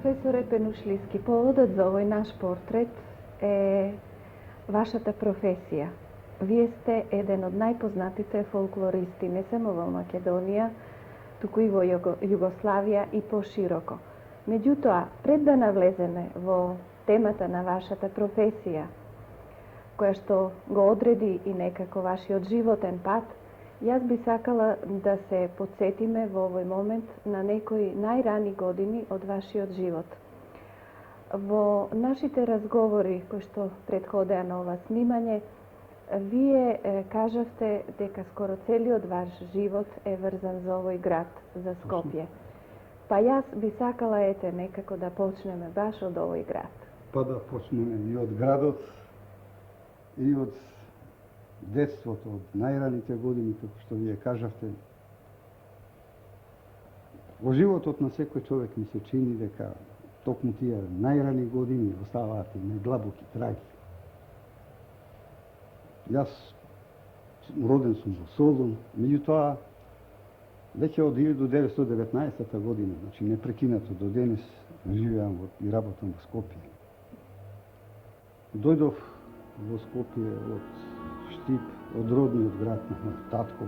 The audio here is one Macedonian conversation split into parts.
професоре Пенушлиски, поводот за овој наш портрет е вашата професија. Вие сте еден од најпознатите фолклористи не само во Македонија, туку и во Југославија и пошироко. Меѓутоа, пред да навлеземе во темата на вашата професија, која што го одреди и некако вашиот животен пат, јас би сакала да се подсетиме во овој момент на некои најрани години од вашиот живот. Во нашите разговори кои што претходеа на ова снимање, вие кажавте дека скоро целиот ваш живот е врзан за овој град, за Скопје. Па јас би сакала некако да почнеме баш од овој град. Па да почнеме и од градот, и од детството, од најраните години, како што вие кажавте. Во животот на секој човек ми се чини дека токму тие најрани години оставаат и најдлабоки траги. Јас роден сум во Солун, меѓутоа веќе од 1919 година, значи непрекинато до денес, живеам и работам во Скопје. Дојдов во Скопје од Штип, од родниот град на татко.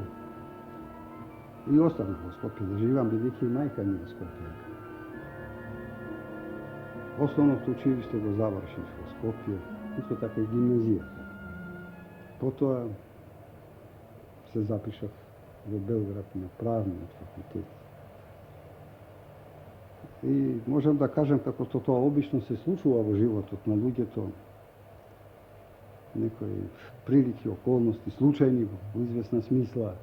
И останав во Скопје да живеам, бидејќи и мајка ми е Скопје. Основното училиште го завршив во Скопје, исто така и гимназијата. Потоа се запишав во Белград на правниот факултет. И можам да кажам како што тоа обично се случува во животот на луѓето, некои прилики, околности, случајни во известна смисла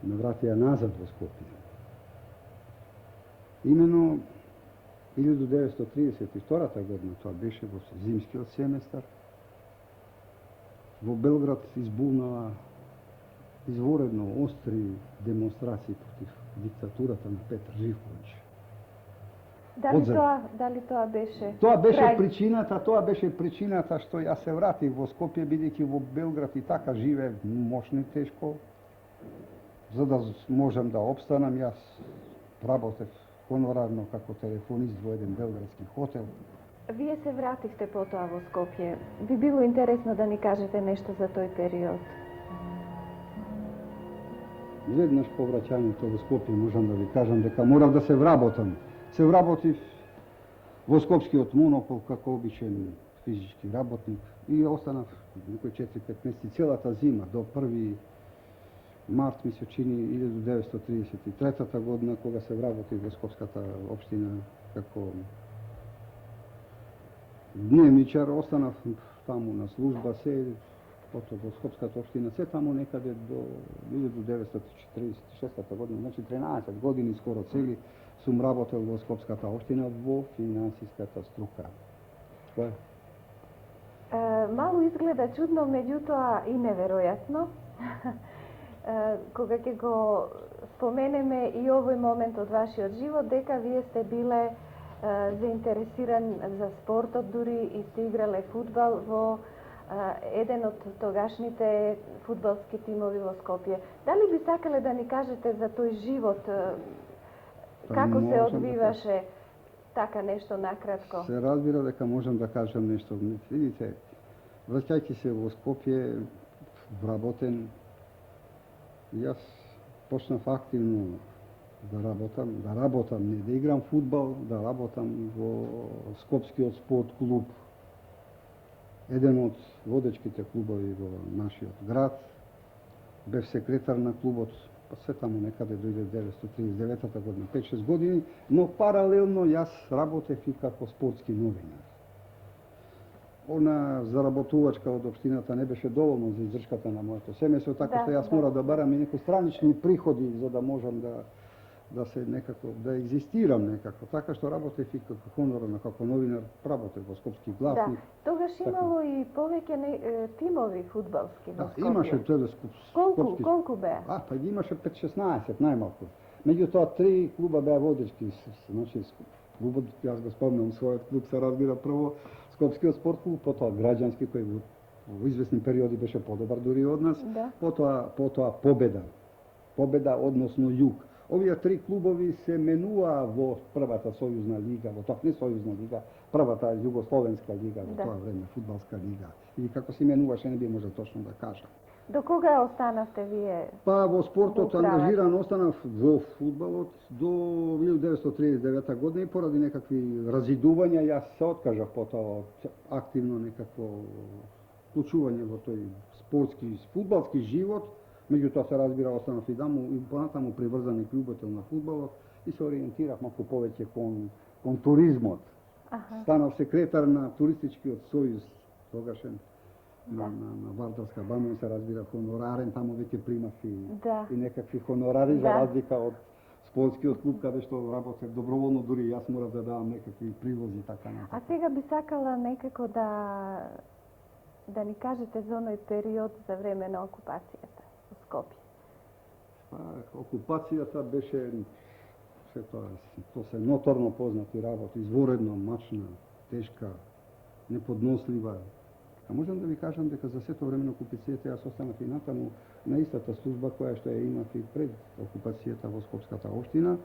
ме вратија назад во Скопје. Имено 1932 година, тоа беше во зимскиот семестар, во Белград избунала изворедно остри демонстрации против диктатурата на Петар Живковиќ. Дали тоа беше? Тоа беше причината што јас се вратив во Скопје, бидејќи во Белград и така живеев мошно и тешко. За да можам да опстанам, јас работев хонорарно како телефонист во еден белградски хотел. Вие се вративте потоа во Скопје. Би било интересно да ни кажете нешто за тој период. Веднаш по враќањето во Скопје можам да ви кажам дека морав да се вработам. Се вработив во Скопскиот монопол како обичен физички работник и останав некои 4-5 месеци целата зима до 1 март ми се чини 1933 година, кога се вработив во Скопската општина како дневничар. Останав таму на служба се потоа во Скопската општина, се таму некаде до 1946 година, значи 13 години скоро цели сум работел во Скопската општина во финансиската струка. Мало изгледа чудно, меѓутоа и неверојатно. Кога ќе го споменеме и овој момент од вашиот живот, дека вие сте биле заинтересиран за спортот, дури и сте играле фудбал во еден од тогашните фудбалски тимови во Скопје. Дали би сакале да ни кажете за тој живот? Како се одвиваше така нешто накратко? Се разбира дека можам да кажам нешто. Видите, враќајќи се во Скопје, вработен, јас почнав активно да работам, не да играм фудбал, да работам во Скопскиот спорт клуб, еден од водечките клубови во нашиот град. Бев секретар на клубот, па се таму некаде до 1939 година, 5-6 години, но паралелно јас работев и како спортски новинар. Она заработувачка од општината не беше доволно за издршката на моето семејство, така што јас мора да барам и некои странични приходи за да можам да се некако да екзистирам некако. Така што работев и како хонорарно, како новинар, работев во Скопски гласник. Да, тогаш имало и повеќе тимови фудбалски во Скопје. Имаше Скопски. Колку беа? Па ги имаше 5-16 најмалку. Меѓутоа 3 клуба беа водечки, значи клубот, јас го спомнам својот клуб, се разбира прво Скопскиот спорт клуб, потоа граѓански кој во известни периоди беше подобар дури од нас, потоа Победа, односно Југ. Овие три клубови се менуа во првата сојузна лига, во тоа не сојузна лига, првата југословенска лига во Да. тоа време, фудбалска лига. Или како се именуваше, не би може точно да кажам. До кога останавте вие? Па во спортот Во управата. ангажиран останав во фудбалот до 1939 година и поради некакви разидувања јас се откажав потоа од активно некакво вклучување во тој спортски, фудбалски живот. Меѓутоа се разбира останав и понатаму приврзан и љубител на фудбалот и се ориентирав малку повеќе кон туризмот. Аха. Станав секретар на туристичкиот сојуз тогашен Да. на Вардарска банја, се разбира хонорарен, таму веќе примав Да. и некакви хонорари за Да. разлика од спортскиот клуб каде што работев доброволно, дури јас морав да давам некакви прилози така А натаму. сега би сакала некако да ни кажете за оној период за време на окупацијата во Скопје. Па, окупацијата беше се тоа се ноторно познати работи, изворедно мачна, тешка, неподнослива. А можам да ви кажам дека за сето време на окупацијата јас останав и натаму на истата служба која што ја имав и пред окупацијата во Скопската општина.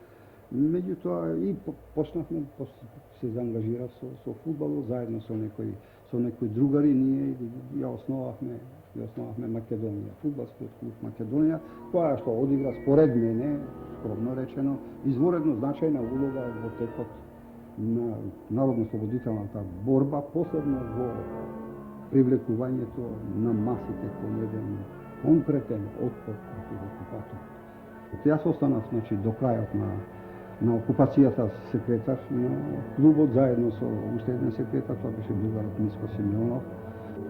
Меѓутоа и почнавме, се заангажирав со фудбалот заедно со некои другари, ние ја основавме Македонија, фудбалскиот клуб Македонија, која што одигра според мене, скромно речено, изворедно значајна улога во текот на народно-слободителната борба, посебно во привлекувањето на масите кон еден конкретен отпор против окупаторот. Јас останав до крајот на окупацијата секретар на клубот, заедно со уште еден секретар, тоа беше другарот Миско Симеонов.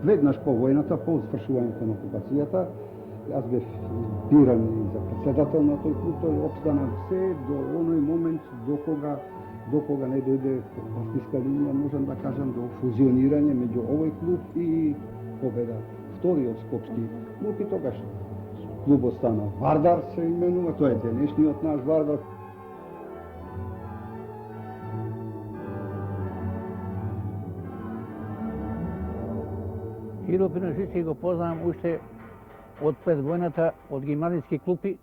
Веднаш по војната, по свршувањето на окупацијата, јас бев избиран и за председател на тој клуб, тој обстана се до оној момент до кога не дојде партиска линија, можам да кажам, до фузионирање меѓу овој клуб и Победа, вториот скопски клуб, и тогаш клубот стана Вардар, се именува, тоа е денешниот наш Вардар. Иро Пиношици го познавам уште од пред војната, од гимназиски клупи,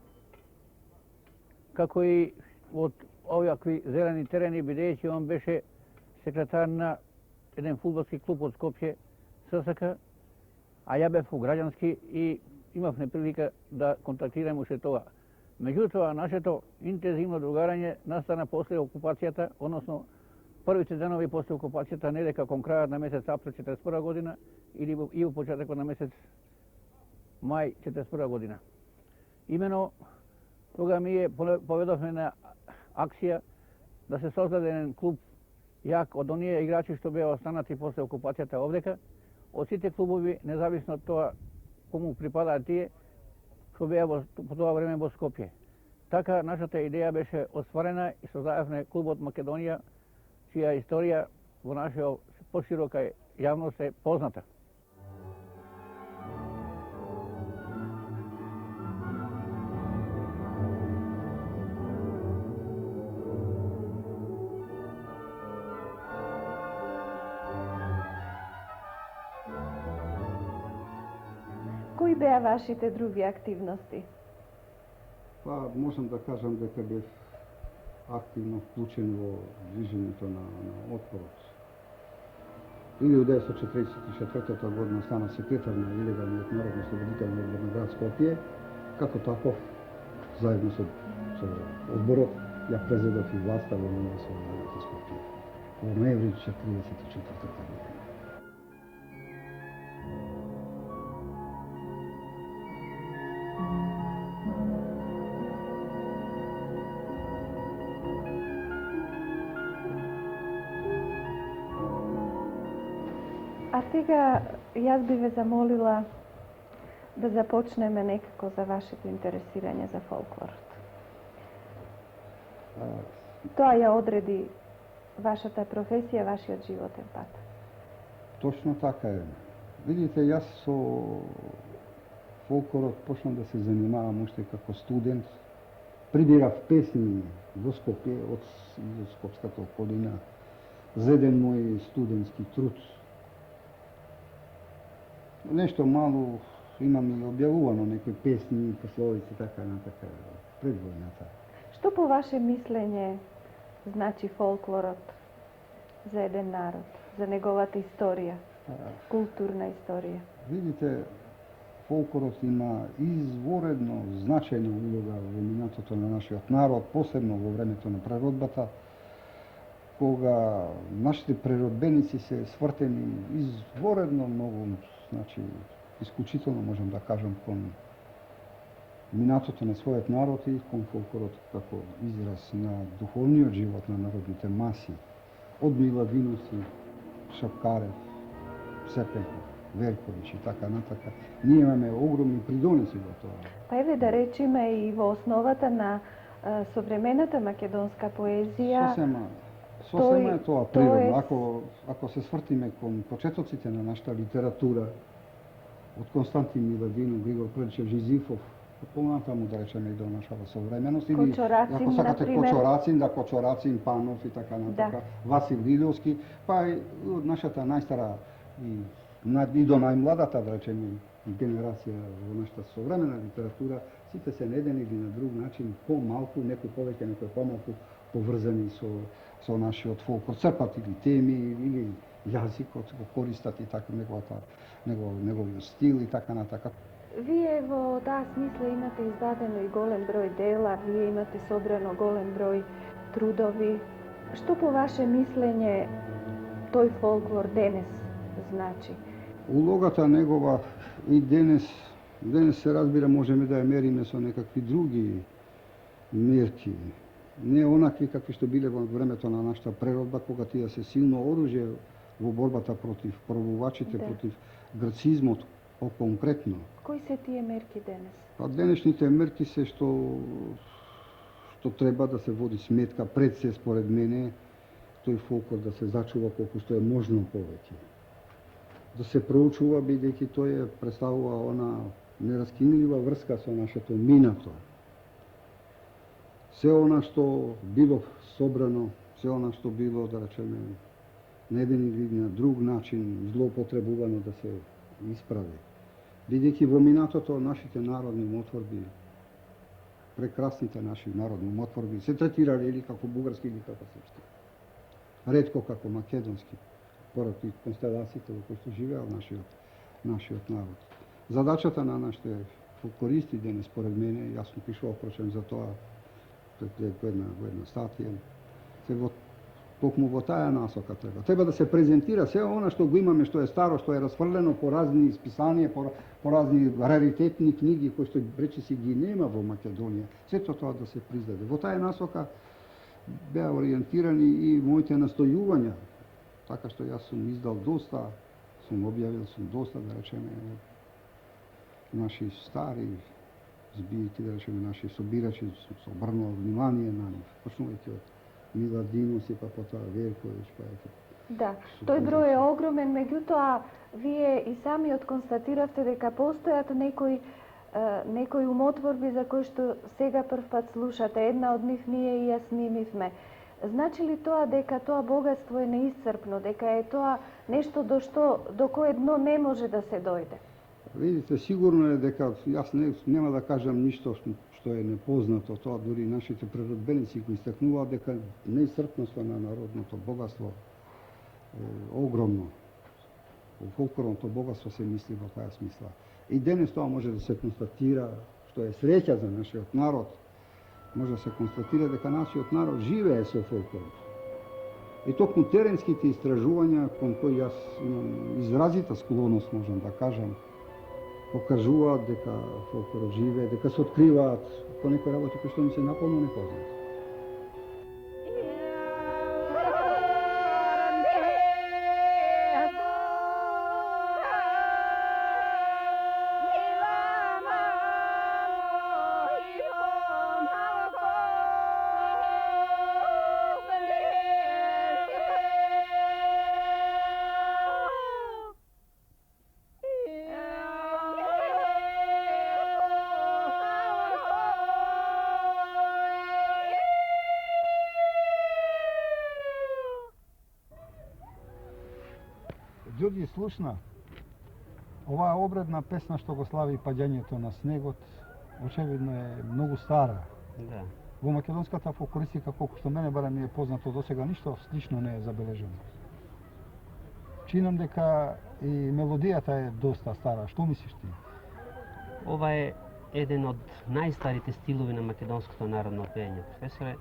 како и од овакви зелени терени, бидејќи он беше секретар на еден фудбалски клуб од Скопје, ССК, а ја бев у граѓански и имав неприлика да контактирам уште тоа. Меѓутоа, нашето интензивно другарање настана после окупацијата, односно првите денови после окупацијата, не дека кон крајот на месец април 1941 година или и во почетокот на месец мај 1941 година. Имено тога ние поведовме на акција да се создаде еден клуб јак од оние играчи што беа останати после окупацијата овдека, од сите клубови, независно од тоа кому припадаат тие, што беа по тоа време во Скопје. Така, нашата идеја беше остварена и создадевме клубот Македонија, чија историја во нашата поширока јавност е позната. Кои беа вашите други активности? Па, можам да кажам дека бев активно вклучен во движењето на отпорот. 1944 година стана секретар на илегалниот народно-слободителен одбор на град Скопје, како таков, заедно со одборот, ја презедов и власта во ново освободеното Скопје во ноември 1944 година. А сега јас би ве замолила да започнеме некако за вашето интересирање за фолклорот. Тоа ја одреди вашата професија, вашиот животен пат. Точно така е. Видите, јас со фолклорот почнав да се занимавам уште како студент. Прибирав песни во Скопје од Скопската околина за еден мој студентски труд. Нешто мало имам и објавувано некои песни, пословици, така натака, пред војната. Што по ваше мислење значи фолклорот за еден народ, за неговата историја, културна историја? Видите, фолклорот има изворедно значајна улога во минатото на нашиот народ, посебно во времето на преродбата, кога нашите преродбеници се свртени изворедно многу, значи, исклучително можам да кажам, кон минатото на својот народ и кон фолклорот како израз на духовниот живот на народните маси. Од Миладиновци, Шапкарев, Сепенков, Верковиќ и така натака. Ние имаме огромни придонеси во тоа. Па еве да речеме и во основата на современата македонска поезија. Сосема е тоа природно. Ако се свртиме кон почетоците на нашата литература, од Константин Миладинов, Григор Прелчев, Жизифов, понатаму да речеме и до нашата современост, или ако сакате Кочорацин, Панов и така натака, Васил Лидовски, па и од нашата најстара и до најмладата, да речеме, генерација во нашата современа литература, сите се на еден или на друг начин помалку, некој повеќе, некој помалку поврзани со нашиот фолклор, црпат или теми, или јазикот го користат и така неговиот стил и така натака. Вие во таа смисла имате издадено и голем број дела, вие имате собрано голем број трудови. Што по ваше мислење тој фолклор денес значи? Улогата негова и денес се разбира, можеме да ја мериме со некакви други мерки. Не онакви какви што биле во времето на нашата преродба, кога тие се силно оружје во борбата против пробувачите, против грацизмот, по-конкретно. Кои се тие мерки денес? Па денешните мерки се што треба да се води сметка пред се, според мене, тој фолклор да се зачува колку што е можно повеќе. Да се проучува, бидејќи тој представува она нераскинлива врска со нашето минато. Се она што било собрано, се она што било, да речеме, на еден или на друг начин злоупотребувано да се исправи. Бидејќи во минатото нашите народни умотворби, прекрасните наши народни умотворби, се третирали или како бугарски или како српски. Ретко како македонски, поради констелациите во кои што живеел нашиот народ. Задачата на нашите фолклористи денес, според мене, јас сум пишувал прочем за тоа во една статија, се токму во таа насока треба. Треба да се презентира се она што го имаме, што е старо, што е расфрлено по разни исписанија, по разни раритетни книги кои што речиси ги нема во Македонија. Сето тоа да се признаде. Во таа насока беа ориентирани и моите настојувања, така што јас сум издал доста, сум објавил доста, да речеме, наши стари збирки, да речеме, наши собирачи, се обрнува внимание на нив, почнувајќи од Миладинов и па потоа Верковиќ, па ето. Да, тој број е огромен, меѓутоа вие и самиот констатиравте дека постојат некои умотворби за кои што сега првпат слушате. Една од нив ние и ја снимивме. Значи ли тоа дека тоа богатство е неисцрпно, дека е тоа нешто до кое дно не може да се дојде? Видите, сигурно е дека јас нема да кажам ништо што е непознато, тоа дури нашите преродбеници го истакнуваат дека неисцрпноста на народното богатство е огромно. Во фолклорното богатство се мисли во таа смисла. И денес тоа може да се констатира, што е среќа за нашиот народ, може да се констатира дека нашиот народ живее со фолклорот. И токму теренските истражувања, кон кои јас имам изразита склоност, можам да кажам, покажуваат дека фолклорот живее, дека се откриваат по некои работи кои што ни се наполно непознати. Ѓорѓи, слушна, оваа обредна песна што го слави паѓањето на снегот, очевидно е многу стара. Да. Во македонската фолклористика, колку што мене барем ми е познато до сега, ништо слично не е забележено. Чинам дека и мелодијата е доста стара. Што мислиш ти? Ова е еден од најстарите стилови на македонското народно пеење, професоре,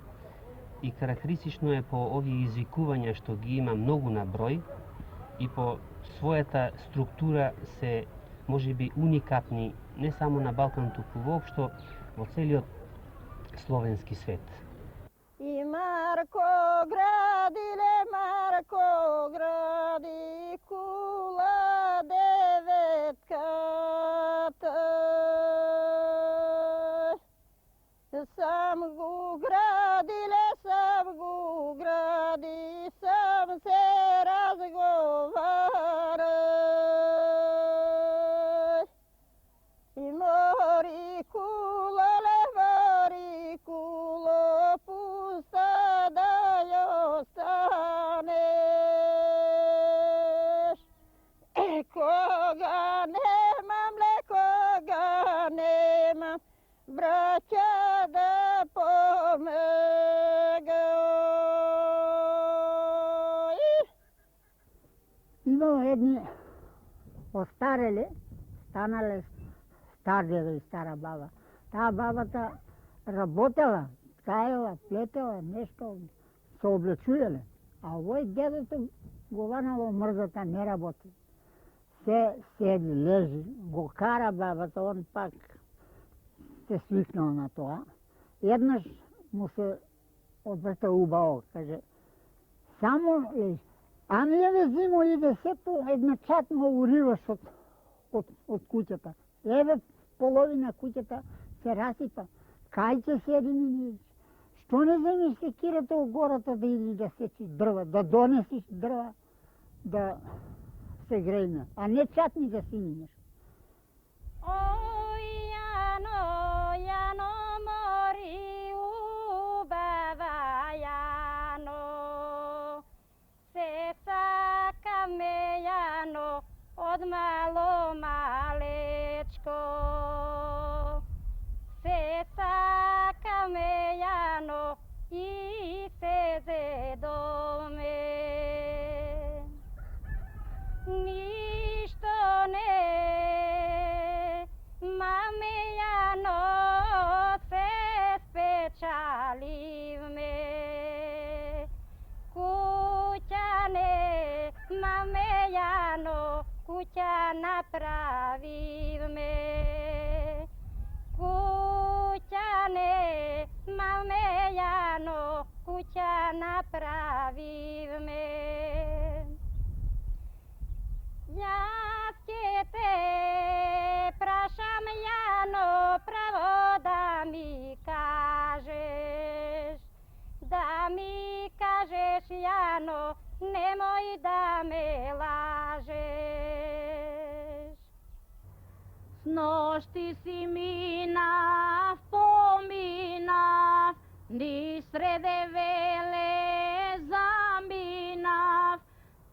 и карактеристично е по овие извикувања што ги има многу на број и по својата структура се можеби уникатни не само на Балкан, туку воопшто во целиот словенски свет. И Марко гради кула деветката. Сам го гради, сам се разговара. И мори кула, пуста да ја останеш. Кога немам, браќа да помегај. Имало едни остарели, станале стар деда и стара баба. Таа бабата работела, ткаела, плетела, нешто се облечуеле. А овој дедото го ванало мрзата, не работи. Се седи, лежи, го кара бабата, он пак се свикнал на тоа. Еднаш му се обрта убаво, каже, само лежи. Ами еве зимо иде сето едночатно уриваш од куќата. Еве половина куќата се расипа. Кај ќе седи ни? Што не земеш секирата у гората да иди да сечи дрва, да донесиш дрва, да се грејне, а не чатни да си минеш. Ој, Јано, мори убава Јано, се сакаме Јано, од мало малечко. Се сакаме Јано и се зедоме. Ништо не, маме Јано, се спечаливме. Куќа не, маме Јано, куќа направивме. Куќа не, маме Јано, куќа направивме. Јас ќе те прашам, Јано, право да ми кажеш. Да ми кажеш, Јано, немој да ме лажеш. Сношти си минав, поминав, низ среде веле заминав.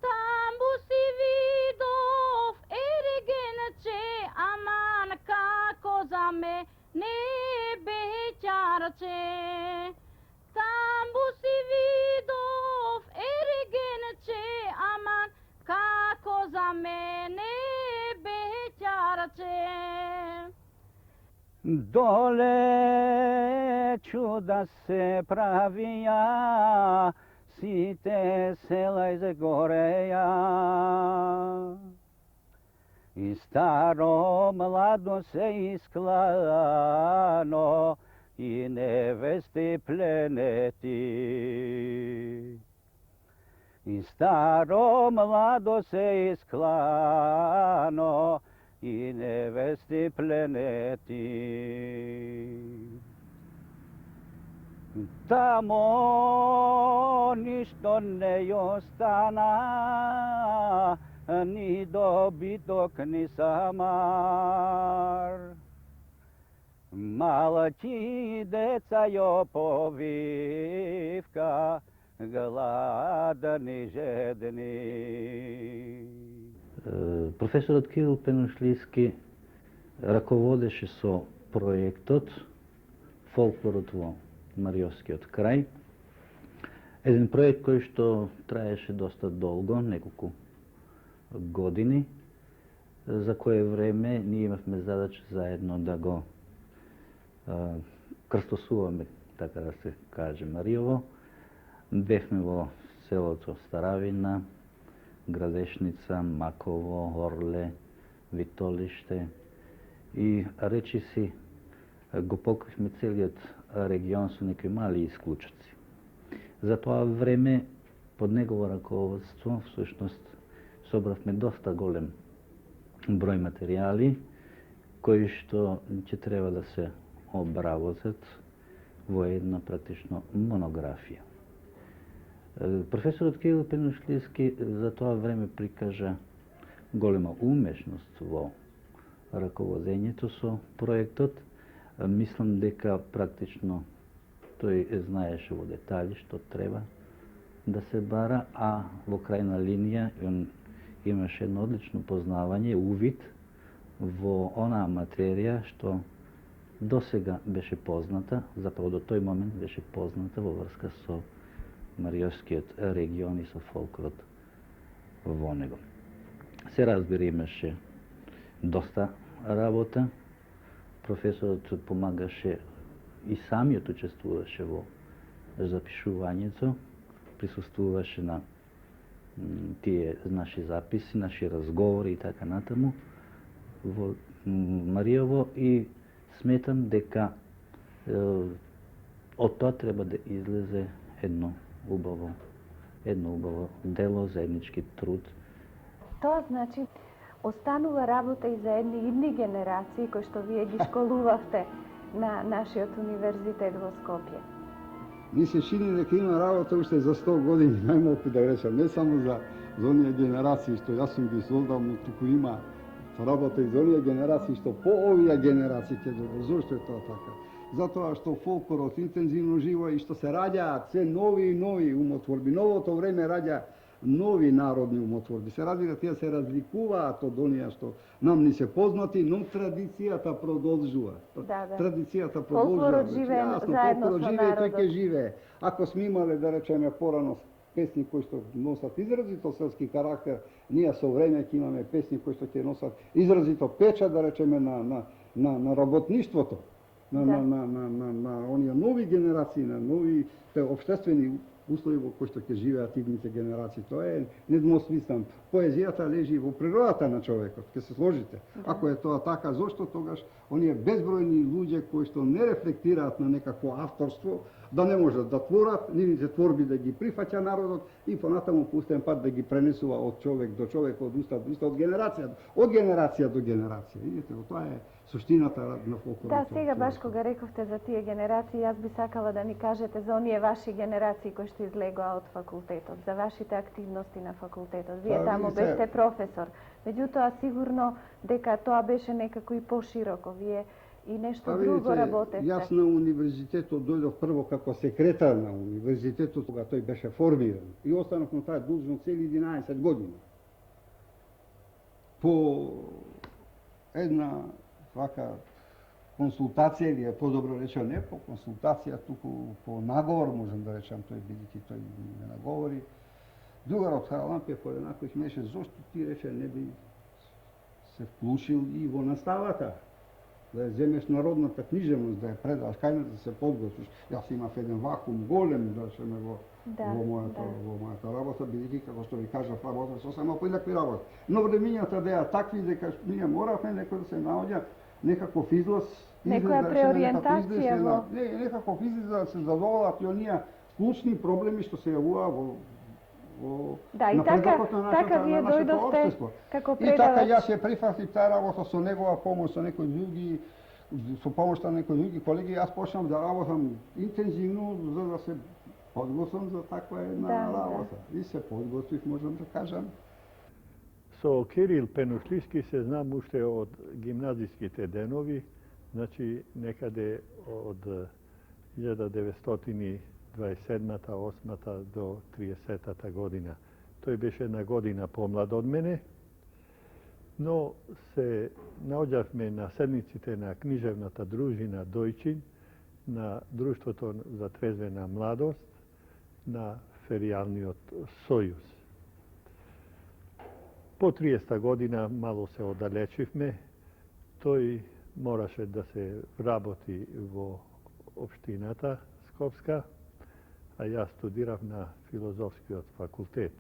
Таму си видов ерегенче, аман како за ме не беќарче. Таму си видов ерегенче, аман како за мене беќарче. Доле чуда се правија, сите села изгореја. И старо младо се исклано, и невести пленети. И старо младо се исклано, и невести пленети. Тамо ништо не остана, ни добиток, ни самар. Малки деца ја повивка, гладни, жедни. Професорот Кирил Пенушлиски раководеше со проектот Фолклорот во Мариовскиот крај. Еден проект кој што траеше доста долго, неколку години, за кое време ние имавме задача заедно да го крстосуваме, така да се каже, Мариово. Бевме во селото Старавина, Градешница, Маково, Орле, Витолиште и речиси го покривме целиот регион со некои мали исклучоци. За тоа време, под негово раководство, всушност, собравме доста голем број материјали, кои што ќе треба да се обработат во една практично монографија. Професорот Кирил Пенушлиски за тоа време прикажа голема умешност во раководењето со проектот. Мислам дека практично тој знаеше во детали што треба да се бара, а во крајна линија он имаше едно одлично познавање, увид во онаа материја што досега беше позната, заправо до тој момент беше позната во врска со Мариовскиот регион и со фолклорот во него. Се разбира, имаше доста работа. Професорот помагаше и самиот учествуваше во запишувањето, присуствуваше на тие наши записи, наши разговори и така натаму во Мариово, и сметам дека од тоа треба да излезе едно убаво дело, заеднички труд. Тоа значи останува работа и за идни генерации кои што вие ги школувавте на нашиот универзитет во Скопје. Ми се чини дека има работа уште за 100 години, најмалку да речам, не само за оние генерации што јас сум ги создал, но туку има работа и за оние генерации што по овие генерации ќе добро. Зошто е тоа така? Затоа што фолклорот интензивно живо и што се раѓаат се нови и нови умотворби. Новото време раѓа нови народни умотворби. Се разбира, тие се разликуваат од оние што нам ни се познати, но традицијата продолжува. Традицијата продолжува. Фолклорот живее заедно со живее, тој народот. ќе живее. Ако сме имале, да речеме, порано песни кои што носат изразито селски карактер, ние со време ќе имаме песни кои што ќе носат изразито печат, да речеме, на работништвото, на оние нови генерации, на новите општествени услови во кои што ќе живеат идните генерации. Тоа е недвосмислено. Поезијата лежи во природата на човекот, ќе се сложите. Ако е тоа така, зошто тогаш оние безбројни луѓе кои што не рефлектираат на некакво авторство, да не можат да творат, нивните творби да ги прифаќа народот и понатаму пустен пат да ги пренесува од човек до човек, од уста до уста, од генерација до генерација. Видите, тоа е суштината на фолклорот. Да, сега баш кога рековте за тие генерации, јас би сакала да ни кажете за оние ваши генерации кои што излегоа од факултетот, за вашите активности на факултетот. Вие таму бевте професор. Меѓутоа, сигурно дека тоа беше некако и пошироко. Вие и нешто друго работевте. Јас на универзитетот дојдов прво како секретар на универзитетот, кога тој беше формиран. И останав на таа должност цели 11 години. По една вака консултација, или е подобро речено, не по консултација, туку по наговор, можам да речам, тој бидејќи тој ме наговори. Другарот Харалампија Коленаковиќ меше, зошто ти, рече, не би се вклучил и во наставата, да ја земеш народната книжевност, да ја предаш, кај да се подготвиш. Јас имав еден вакуум голем, да речеме, во мојата работа, бидејќи, како што ви кажав, работа со само поинакви работи. Но времењата беа такви дека ние моравме некој да се наоѓа некаков излаз, некоја преориентација во... некаков излаз да се задоволат и оние клучни проблеми што се јавува во Да, и така вие дојдовте како предавач. И така јас ја прифатив таа работа со негова помош, со некои други, со помошта на некои други колеги, јас почнав да работам интензивно за да се подготвам за таква една работа. И се подготвив, можам да кажам. Со Кирил Пенушлиски се знам уште од гимназиските денови, значи некаде од 1927-та, 8-та до 30-та година. Тој беше една година помлад од мене, но се наоѓавме на седниците на книжевната дружина Дојчин, на Друштвото за трезвена младост, на феријалниот сојуз. По 30 година мало се оддалечивме. Тој мораше да се вработи во општината Скопска, а јас студирав на филозофскиот факултет.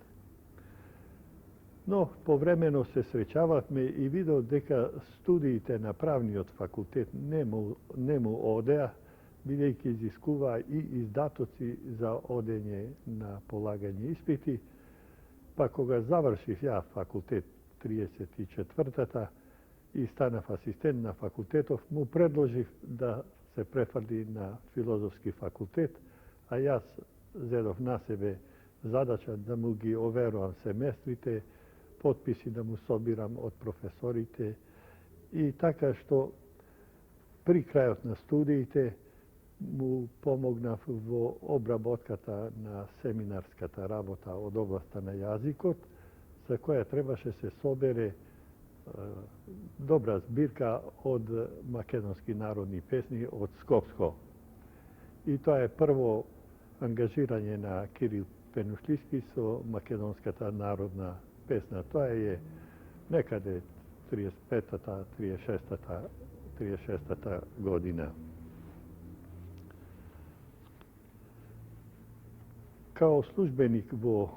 Но повремено се среќававме и видов дека студиите на правниот факултет не му одеа, бидејќи изискуваа и издатоци за одење на полагање испити, па кога завршив ја факултет 34-та и станав асистент на факултетов, му предложив да се префрли на филозофски факултет, а јас зедов на себе задача да му ги оверувам семестрите, потписи да му собирам од професорите и така што при крајот на студиите му помогнав во обработката на семинарската работа од областа на јазикот, за која требаше се собере добра збирка од македонски народни песни од Скопско. И тоа е прво ангажирање на Кирил Пенушлиски со македонската народна песна. Тоа е некаде 35-та, 36-та година. Као службеник во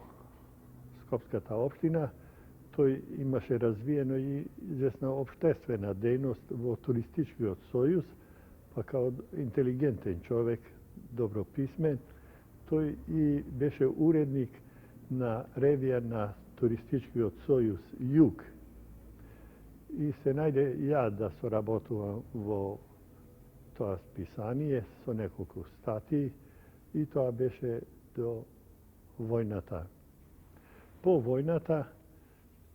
Скопската општина, тој имаше развиено и известна општествена дејност во туристичкиот сојуз, па као интелигентен човек, добро писмен, тој и беше уредник на ревија на туристичкиот сојуз Југ. И се најде ја да соработувам во тоа списание со неколку статии и тоа беше до војната. По војната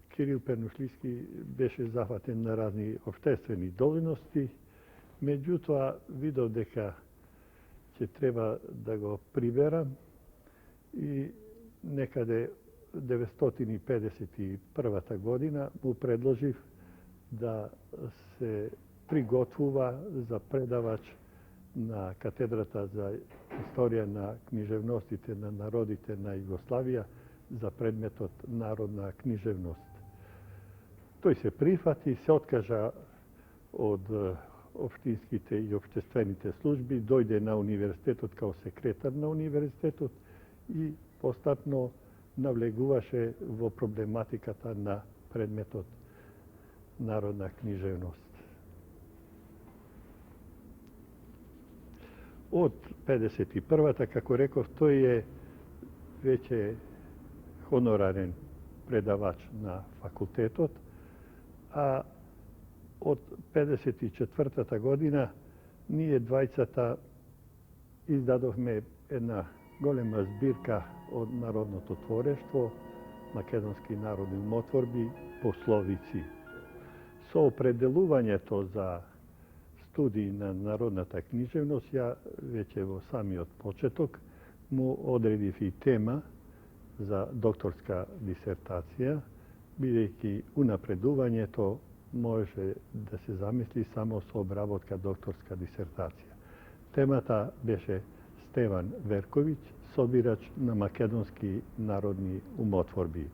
Кирил Пенушлиски беше зафатен на разни општествени должности, меѓутоа видов дека ќе треба да го приберам и некаде 951 година му предложив да се приготвува за предавач на катедрата за историја на книжевностите на народите на Југославија за предметот народна книжевност. Тој се прифати, се откажа од општинските и општествените служби, дојде на универзитетот као секретар на универзитетот и постапно навлегуваше во проблематиката на предметот народна книжевност. Од 51-та, како реков, тој е веќе хонорарен предавач на факултетот, а од 54-та година ние двајцата издадовме една голема збирка од народното творештво, македонски народни умотворби, пословици. Со определувањето за студии на народната книжевност, ја веќе во самиот почеток му одредив и тема за докторска дисертација, бидејќи унапредувањето може да се замисли само со обработка докторска дисертација. Темата беше Стеван Верковиќ, собирач на македонски народни умотворби.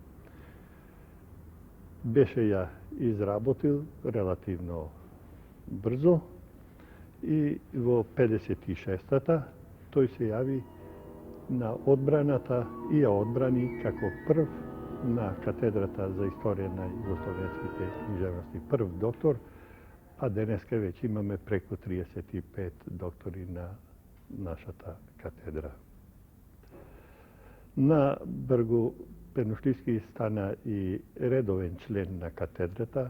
Беше ја изработил релативно брзо и во 56-та тој се јави на одбраната и ја одбрани како прв на катедрата за историја на југословенските книжевности, прв доктор, а денеска веќе имаме преку 35 доктори на нашата катедра. На Бргу Пенушлиски стана и редовен член на катедрата,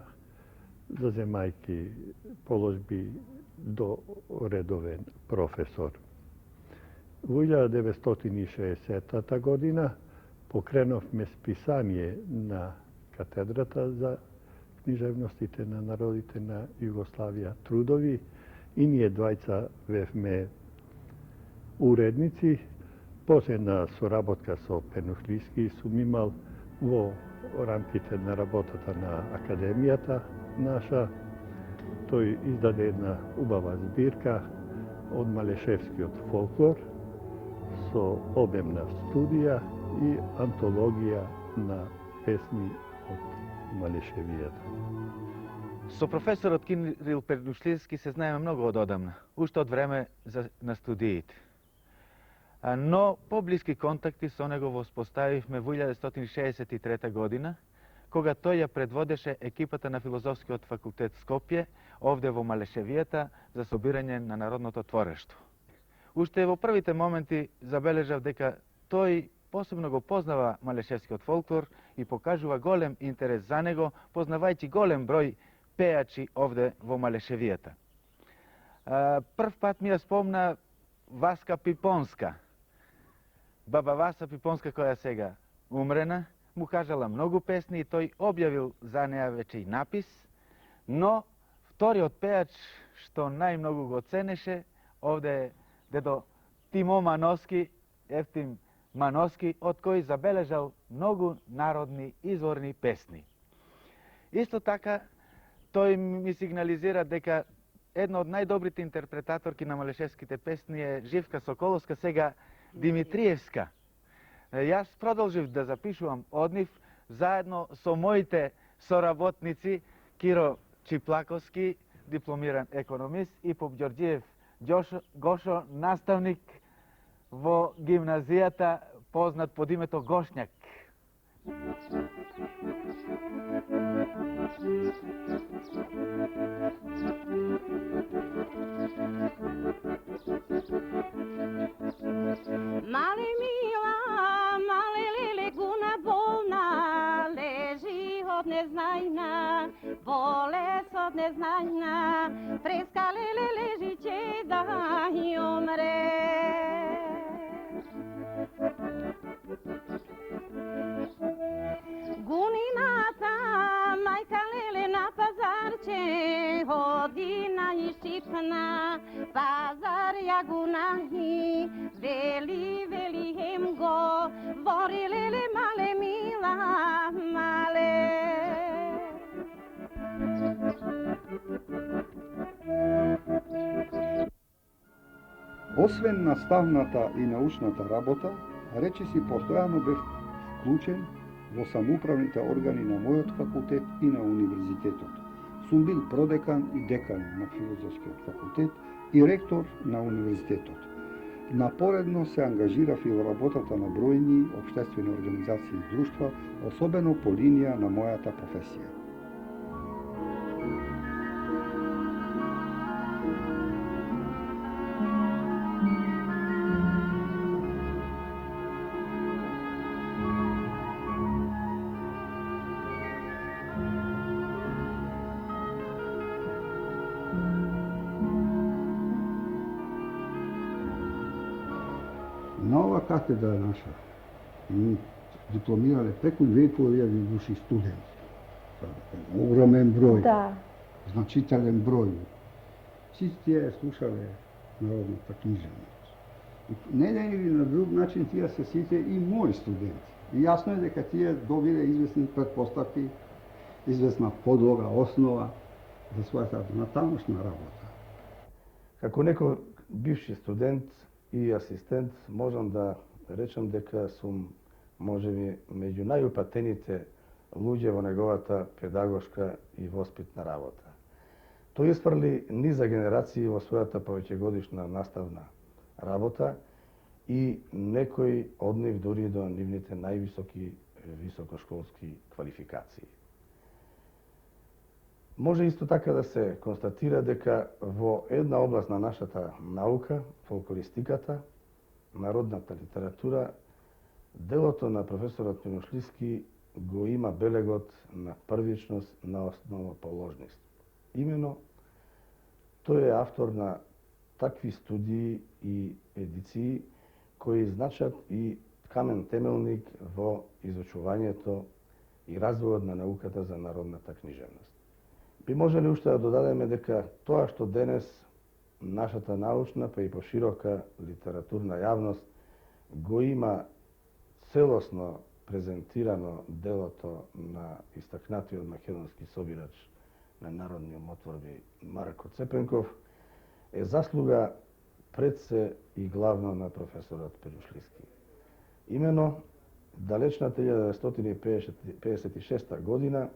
заземајќи положби до редовен професор. Во 1960 година покреновме списание на катедрата за книжевностите на народите на Југославија трудови и ние двајца бевме уредници. Последна соработка со Пенушлиски сум имал во рамките на работата на Академијата наша. Тој издаде една убава збирка од Малешевскиот фолклор со обемна студија и антологија на песни од Малешевијата. Со професорот Кирил Пердушлински се знаеме многу одамна, уште од време на студиите. Но поблиски контакти со него воспоставивме во 1963 година, кога тој ја предводеше екипата на Филозофскиот факултет Скопје, овде во Малешевијата, за собирање на народното творештво. Уште во првите моменти забележав дека тој посебно го познава малешевскиот фолклор и покажува голем интерес за него, познавајќи голем број пејачи овде во Малешевијата. Прв пат ми ја спомна Васка Пипонска. Баба Васа Пипонска, која сега умрена, му кажала многу песни и тој објавил за неа веќе и напис, но вториот пејач што најмногу го ценеше овде е дедо Тимо Маноски, Ефтим Маноски, од кој забележал многу народни изворни песни. Исто така, тој ми сигнализира дека една од најдобрите интерпретаторки на малешевските песни е Живка Соколовска, сега Димитриевска. Јас продолжив да запишувам од нив, заедно со моите соработници Киро Чиплаковски, дипломиран економист, и Поп Ѓорѓиев Гошо, наставник во гимназијата, познат под името Гошњак. Мале мила, мале леле гуна болна, лежи од незнајна, болест од незнајна, преска леле лежи ќе да и умре. Гунината, мајка леле на пазарче, одина и шипна, пазар ја гунаhi, вели, вели хем го, вори леле мале мила, мале. Освен наставната и научната работа, речиси постојано бев вклучен во самоуправните органи на мојот факултет и на универзитетот. Сум бил продекан и декан на Филозофскиот факултет и ректор на универзитетот. Напоредно се ангажирав и во работата на бројни општествени организации и друштва, особено по линија на мојата професија. На ова катедра наша дипломирале преку 2500 души студенти. Огромен број, Да. значителен број. Сите тие слушале народната книжевност. На еден или на друг начин тие се сите и мои студенти. И јасно е дека тие добиле известни предпоставки, известна подлога, основа за својата натамошна работа. Како некој бивши студент и асистент, можам да речам дека сум можеби меѓу најупатените луѓе во неговата педагошка и воспитна работа. Тој испрли низа генерации во својата повеќегодишна наставна работа и некои од нив дури до нивните највисоки високошколски квалификации. Може исто така да се констатира дека во една област на нашата наука, фолклористиката, народната литература, делото на професорот Пердушлински го има белегот на првичност на основа положност. Имено, тој е автор на такви студии и едиции кои значат и камен темелник во изучувањето и развојот на науката за народната книжевност. Би можеле уште да додадеме дека тоа што денес нашата научна, па и поширока литературна јавност го има целосно презентирано делото на истакнатиот македонски собирач на народни умотворби Марко Цепенков, е заслуга пред се и главно на професорот Перушлиски. Имено, далечната 1956 година,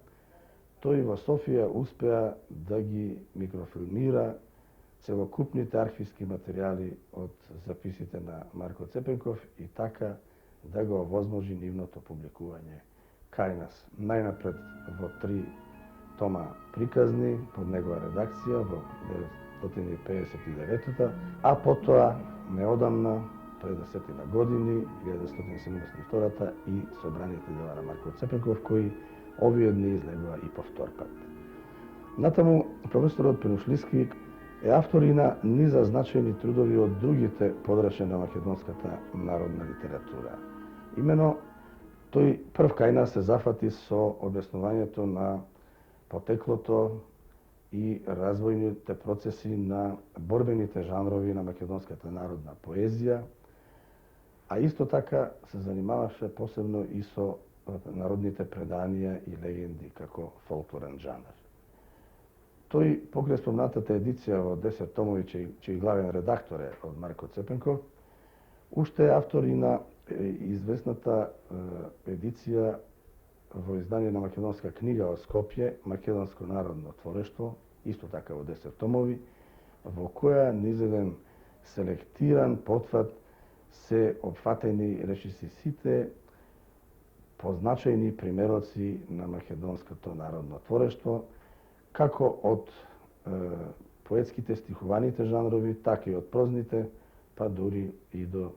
тој во Софија успеа да ги микрофилмира целокупните архивски материјали од записите на Марко Цепенков и така да го овозможи нивното публикување кај нас. Најнапред во 3 тома приказни под негова редакција во 1959-та, а потоа неодамна, пред 10 години, 1972-та и собраните дела на Марко Цепенков, кои овие дни излегува и по втор пат. Натаму, професорот Перушлиски е автор и на низа значајни трудови од другите подрачја на македонската народна литература. Имено, тој прв кај нас се зафати со објаснувањето на потеклото и развојните процеси на борбените жанрови на македонската народна поезија, а исто така се занимаваше посебно и со народните преданија и легенди како фолклорен жанр. Тој, покрај спомнатата едиција во 10 томови, чиј главен редактор е од Марко Цепенков, уште е автор и на известната едиција во издание на македонска книга од Скопје, Македонско народно творештво, исто така во 10 томови, во која низ еден селектиран потват се опфатени речиси сите позначајни примероци на македонското народно творештво, како од поетските стихуваните жанрови, така и од прозните, па дури и до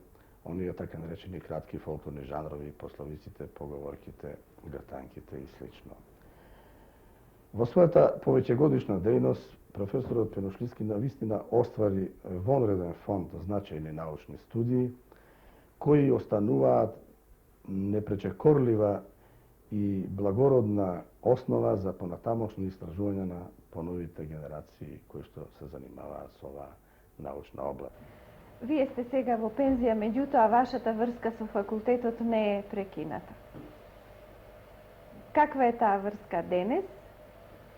оние така наречени кратки фолклорни жанрови, пословиците, поговорките, гртанките и слично. Во својата повеќегодишна дејност, професорот Перушлиски навистина оствари вонреден фонд значајни научни студии, кои остануваат непречекорлива и благородна основа за понатамошно истражување на поновите генерации кои што се занимаваат со оваа научна област. Вие сте сега во пензија, меѓутоа вашата врска со факултетот не е прекината. Каква е таа врска денес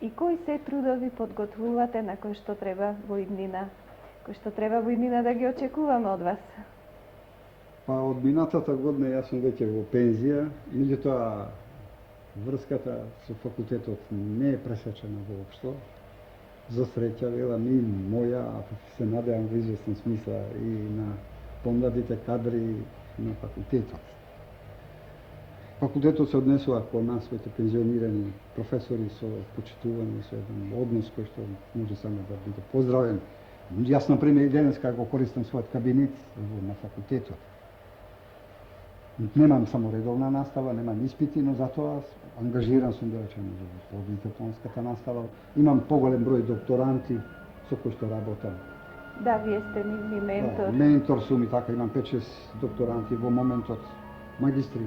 и кои се трудови подготвувате на кои што треба во иднина да ги очекуваме од вас? Па од минатата година јас сум веќе во пензија, меѓутоа врската со факултетот не е пресечена воопшто. За среќа, велам и моја, а се надевам во известен смисла и на помладите кадри на факултетот. Факултетот се однесува кон нас, веќе пензионирани професори со почитување, со еден однос кој што може само да биде поздравен. Јас, например, и денеска го користам својот кабинет на факултетот. Немам само редовна настава, немам испити, но затоа ангажиран сум да речем во дипломската настава. Имам поголем број докторанти со кои што работам. Да, вие сте нивни ментор. Да, ментор сум и така, имам 5-6 докторанти во моментот, магистри.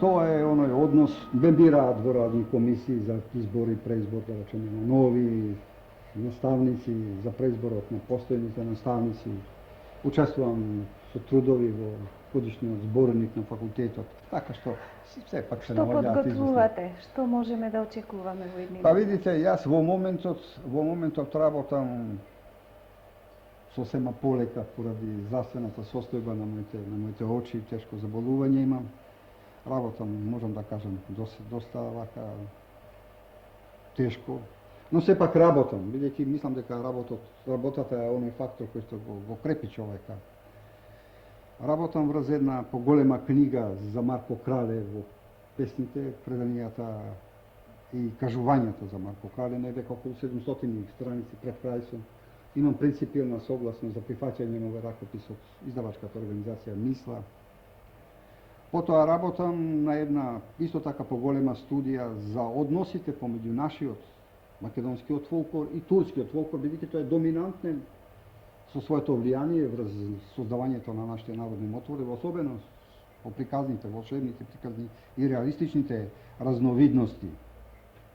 Тоа е оној однос, бе бираат во разни комисии за избор и преизбор, да речеме, на нови наставници, за преизборот на постојните наставници. Учествувам со трудови во годишниот зборник на факултетот, така што сепак се наоѓаат Што подготвувате? Што можеме да очекуваме во идните? Па видите, јас во моментот работам сосема полека поради здравствената состојба на моите очи, тешко заболување имам. Работам, можам да кажам, доста вака тешко, но сепак работам, бидејќи мислам дека работата е оној фактор кој што го крепи човека. Работам врз една поголема книга за Марко Крале во песните, преданијата и кажувањата за Марко Крале, недека околу 700 страници пред крај сум. Имам принципиелна согласност за прифаќање на овој ракопис од издавачката организација Мисла. Потоа работам на една исто така поголема студија за односите помеѓу нашиот македонскиот фолклор и турскиот фолклор, бидејќи тој е доминантен со своето влијание врз создавањето на нашите народни мотори, особено по приказните, волшебните приказни и реалистичните разновидности.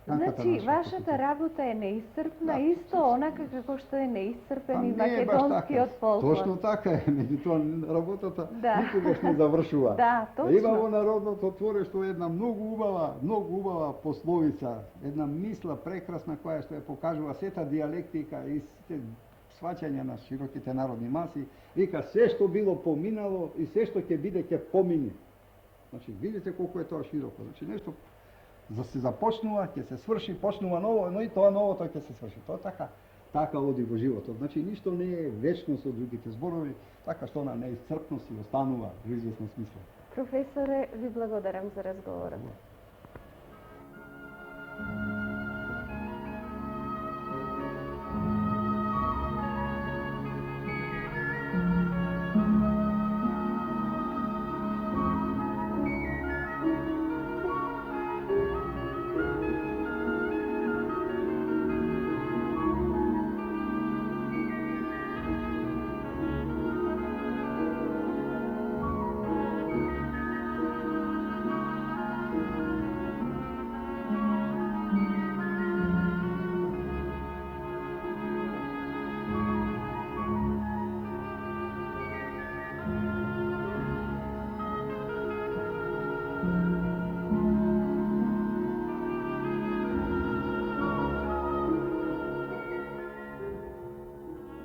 Значи, вашата работа е неисцрпна, исто онака како што е неисцрпен и македонскиот фолклор. Точно така е, меѓутоа работата никогаш не завршува. Да, точно. Има во народното творештво една многу убава пословица, една мисла прекрасна која што ја покажува сета дијалектика и сваќање на широките народни маси, вика се што било поминало и се што ќе биде ќе помине. Значи видите колку е тоа широко. Значи нешто за се започнува, ќе се сврши, почнува ново, но и тоа новото ќе се сврши. Тоа така оди во животот. Значи ништо не е вечно со другите зборови, така што она неисцрпност и останува во известно смисло. Професоре, ви благодарам за разговорот.